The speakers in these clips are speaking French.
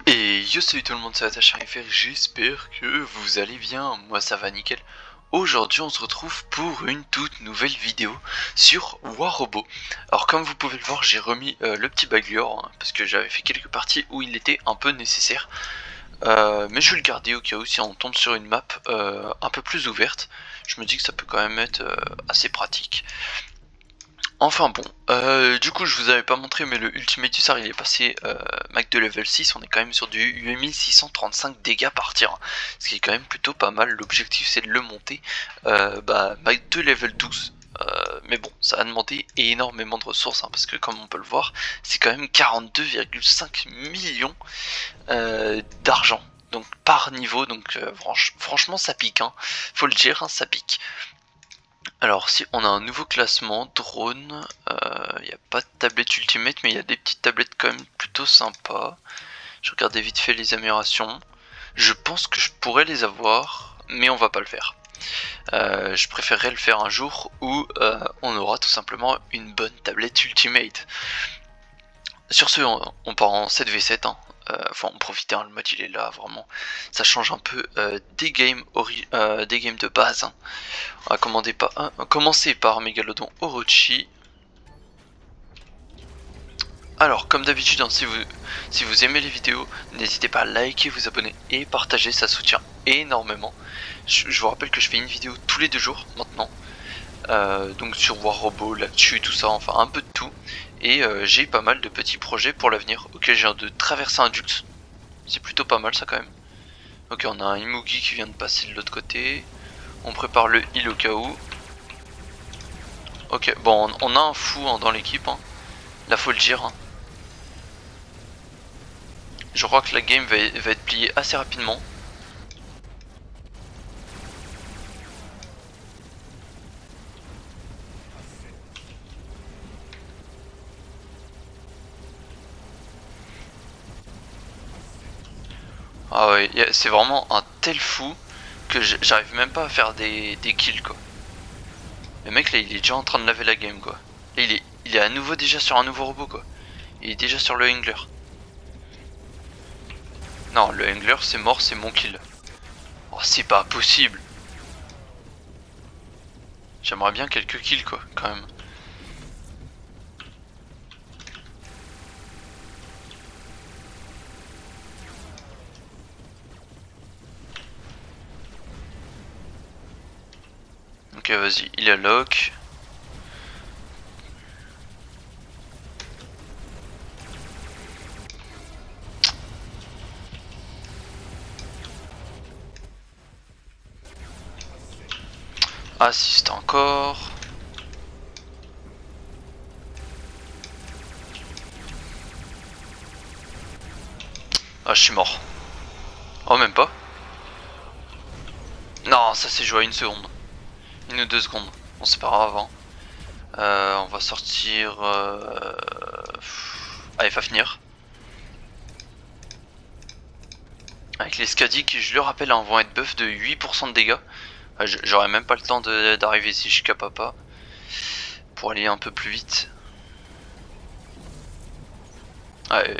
Et yo, salut tout le monde, c'est Attache.fr, j'espère que vous allez bien, moi ça va nickel. Aujourd'hui on se retrouve pour une toute nouvelle vidéo sur War Robot. Alors comme vous pouvez le voir, j'ai remis le petit Baglior, hein, parce que j'avais fait quelques parties où il était un peu nécessaire. Mais je vais le garder au cas où si on tombe sur une map un peu plus ouverte. Je me dis que ça peut quand même être assez pratique. Enfin bon, du coup je vous avais pas montré mais le Ultimate Hussar il est passé Mac de level 6, on est quand même sur du 8635 dégâts par tir, ce qui est quand même plutôt pas mal, l'objectif c'est de le monter, Mac de level 12, mais bon ça a demandé énormément de ressources, hein, parce que comme on peut le voir c'est quand même 42,5 millions d'argent. Donc par niveau, donc franchement ça pique, hein. Faut le dire, hein, ça pique. Alors si on a un nouveau classement, drone, il n'y a pas de tablette ultimate mais il y a des petites tablettes quand même plutôt sympas. Je regardais vite fait les améliorations. Je pense que je pourrais les avoir, mais on va pas le faire. Je préférerais le faire un jour où on aura tout simplement une bonne tablette ultimate. Sur ce, on part en 7v7, hein. Faut en profiter, hein, le mode il est là vraiment. Ça change un peu des games de base, hein. On va commencer par Megalodon Orochi. Alors comme d'habitude, hein, si vous aimez les vidéos, n'hésitez pas à liker, vous abonner et partager, ça soutient énormément. Je vous rappelle que je fais une vidéo tous les 2 jours maintenant, donc sur War Robot, là-dessus, tout ça, enfin un peu de tout. Et j'ai pas mal de petits projets pour l'avenir. Ok, je viens de traverser un Dux, c'est plutôt pas mal ça quand même. Ok, on a un Imugi qui vient de passer de l'autre côté. On prépare le heal au cas où. Ok, bon, on a un fou, hein, dans l'équipe, hein. Là faut le dire, hein. Je crois que la game va être pliée assez rapidement. Ah ouais, c'est vraiment un tel fou que j'arrive même pas à faire des kills, quoi. Le mec là il est déjà en train de laver la game, quoi. Là, il est à nouveau déjà sur un nouveau robot, quoi. Il est déjà sur le Hangler. Non, le Hangler c'est mort, c'est mon kill. Oh, c'est pas possible. J'aimerais bien quelques kills, quoi, quand même. Ok, vas-y, il a lock. Assiste encore. Ah, je suis mort. Oh, même pas. Non, ça s'est joué à 1 seconde. 1 ou 2 secondes. Bon, c'est pas grave, hein. On va sortir. Allez, va finir. Avec les Skadi qui, je le rappelle, hein, vont être buff de 8% de dégâts. J'aurais même pas le temps d'arriver ici jusqu'à papa. Pour aller un peu plus vite. Ouais,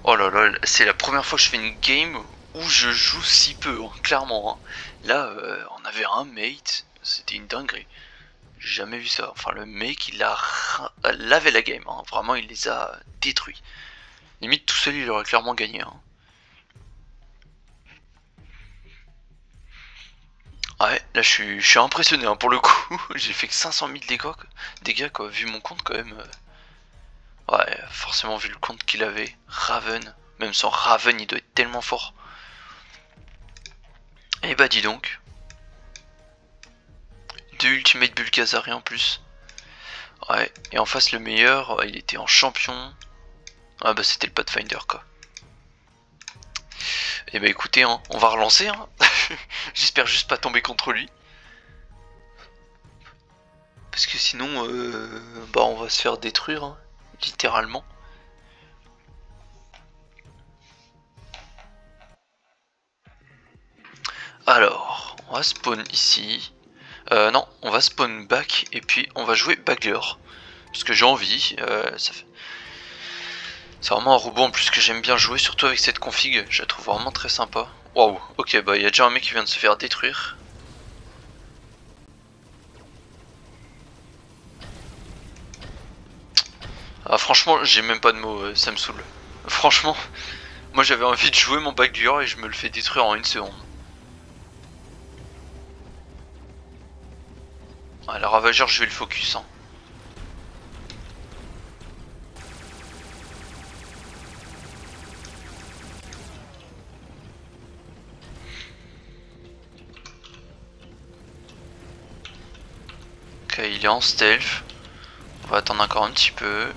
oh là là, c'est la première fois que je fais une game où je joue si peu, hein, clairement, hein. Là, on avait un mate, c'était une dinguerie. J'ai jamais vu ça. Enfin, le mec, il a lavé la game, hein. Vraiment, il les a détruits. Limite, tout seul, il aurait clairement gagné, hein. Ouais, là, je suis impressionné, hein, pour le coup. J'ai fait que 500 000 dégâts, quoi, vu mon compte, quand même. Ouais, forcément, vu le compte qu'il avait. Raven. Même sans Raven, il doit être tellement fort. Et bah, dis donc. 2 Ultimate Bulgazari en plus. Ouais, et en face, le meilleur, il était en champion. Ah bah, c'était le Pathfinder, quoi. Et bah écoutez, hein, on va relancer, hein. J'espère juste pas tomber contre lui. Parce que sinon, bah on va se faire détruire, hein, littéralement. Alors, on va spawn ici. Non, on va spawn back et puis on va jouer Baglior. Parce que j'ai envie, ça fait... C'est vraiment un robot en plus que j'aime bien jouer, surtout avec cette config, je la trouve vraiment très sympa. Waouh, ok, bah il y a déjà un mec qui vient de se faire détruire. Ah franchement, j'ai même pas de mots, ça me saoule. Franchement, moi j'avais envie de jouer mon bac dur et je me le fais détruire en une seconde. Ah, la ravageur, je vais le focus, hein. Ok, il est en stealth. On va attendre encore un petit peu.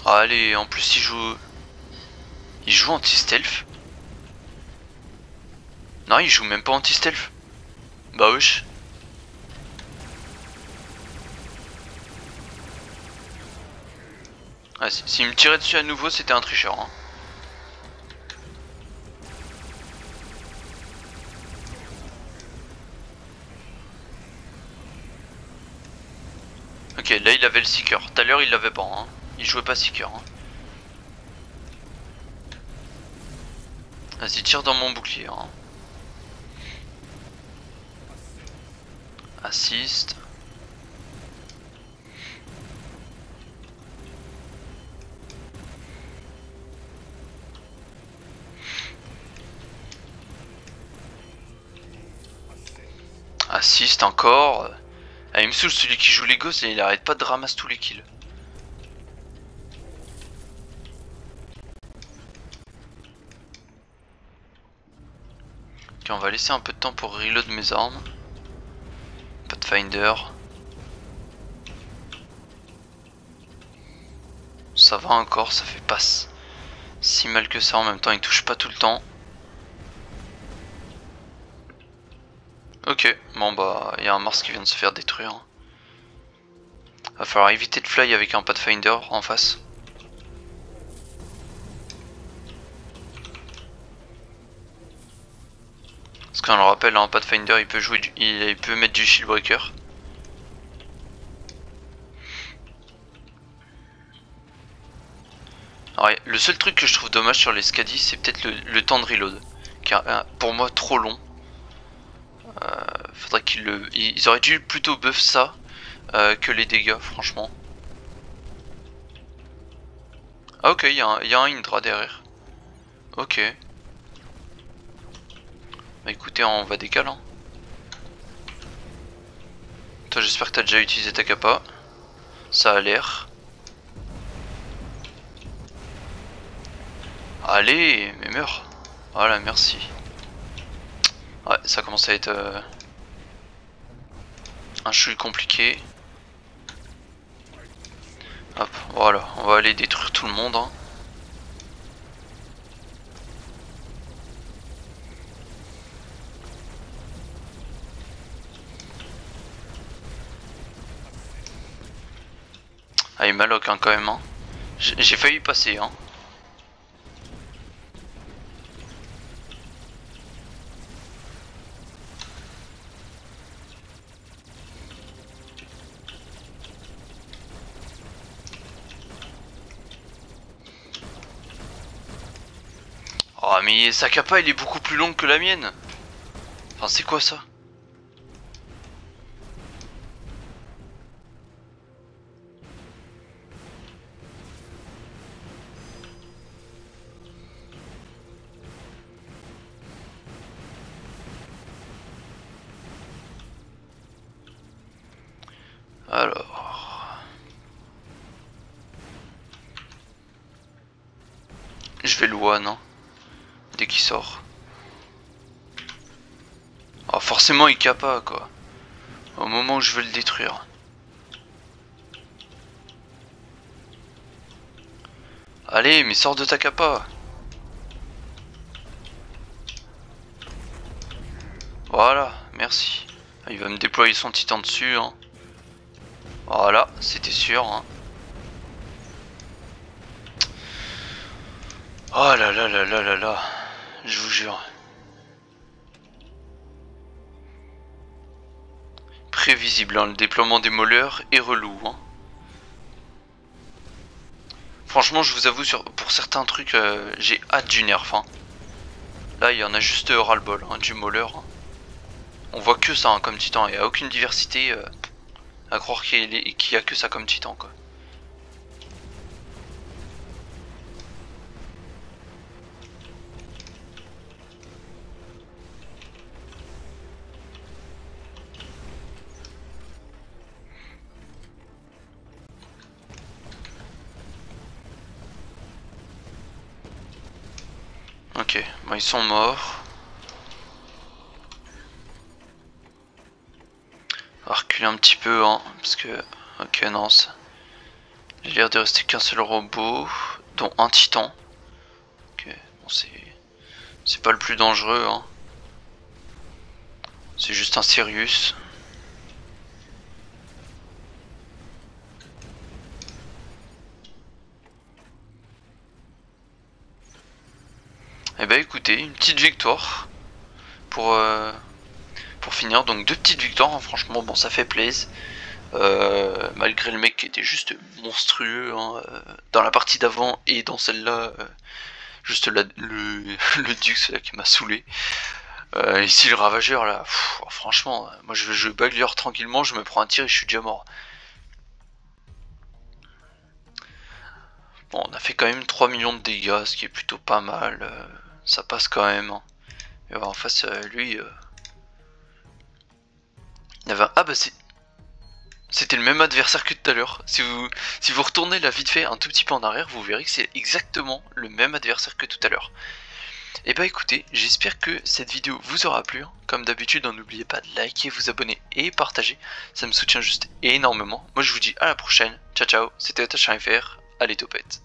Ah, allez, en plus il joue... Il joue anti-stealth. Non, il joue même pas anti-stealth. Bah wesh. Ah, s'il me tirait dessus à nouveau, c'était un tricheur, hein. Ok, là il avait le Seeker. Tout à l'heure il l'avait pas, hein. Il jouait pas Seeker, hein. Vas-y, tire dans mon bouclier, hein. Assist. Assist encore. Ah, il me saoule celui qui joue les gosses et il arrête pas de ramasser tous les kills. Ok, on va laisser un peu de temps pour reload mes armes. Pathfinder. Ça va encore, ça fait pas si mal que ça. En même temps, il touche pas tout le temps. Ok, bon bah, il y a un Mars qui vient de se faire détruire. Va falloir éviter de fly avec un Pathfinder en face. Parce qu'on le rappelle, un Pathfinder il peut jouer il peut mettre du shield breaker. Alors, le seul truc que je trouve dommage sur les Skadi, c'est peut-être le temps de reload, qui est pour moi trop long. Faudrait ils auraient dû plutôt buff ça que les dégâts, franchement. Ah ok, il y a un Indra derrière. Ok. Bah écoutez, on va décaler, hein. Toi j'espère que t'as déjà utilisé ta capa. Ça a l'air. Allez, mais meurs. Voilà, merci. Ouais, ça commence à être un chouille compliqué. Hop, voilà, on va aller détruire tout le monde, hein. Ah, il maloc hein, quand même, hein. J'ai failli passer, hein. Oh mais sa capa elle est beaucoup plus longue que la mienne. Enfin c'est quoi ça? Alors... Je vais le one, hein, dès qu'il sort. Oh, forcément il capa quoi. Au moment où je veux le détruire. Allez mais sors de ta capa. Voilà, merci. Il va me déployer son titan dessus, hein. Voilà, c'était sûr, hein. Oh là là là là là là. Je vous jure. prévisible, hein. Le déploiement des molleurs est relou, hein. Franchement, je vous avoue, pour certains trucs, j'ai hâte du nerf, hein. Là, il y en a juste ras-le-bol, hein, du molleur, hein. On voit que ça, hein, comme titan, il n'y a aucune diversité à croire qu'il y a que ça comme titan, quoi. Ok, bon, ils sont morts. On va reculer un petit peu, hein, parce que... Ok, non, ça... Il a l'air de rester qu'un seul robot, dont un titan. Ok, bon, c'est pas le plus dangereux, hein. C'est juste un Sirius. Et bah écoutez, une petite victoire pour finir. Donc 2 petites victoires, hein. Franchement, bon, ça fait plaisir. Malgré le mec qui était juste monstrueux, hein, dans la partie d'avant et dans celle-là, juste le Dux là qui m'a saoulé. Ici le Ravageur là, franchement, moi je bagarre tranquillement, je me prends un tir et je suis déjà mort. Bon, on a fait quand même 3 millions de dégâts, ce qui est plutôt pas mal, ça passe quand même, hein. Et en face, lui, il y avait un... Ah bah c'était le même adversaire que tout à l'heure. Si vous retournez là vite fait un tout petit peu en arrière, vous verrez que c'est exactement le même adversaire que tout à l'heure. Et bah écoutez, j'espère que cette vidéo vous aura plu. Comme d'habitude, n'oubliez pas de liker, vous abonner et partager. Ça me soutient juste énormément. Moi je vous dis à la prochaine. Ciao ciao, c'était Attache FR. Allez topette.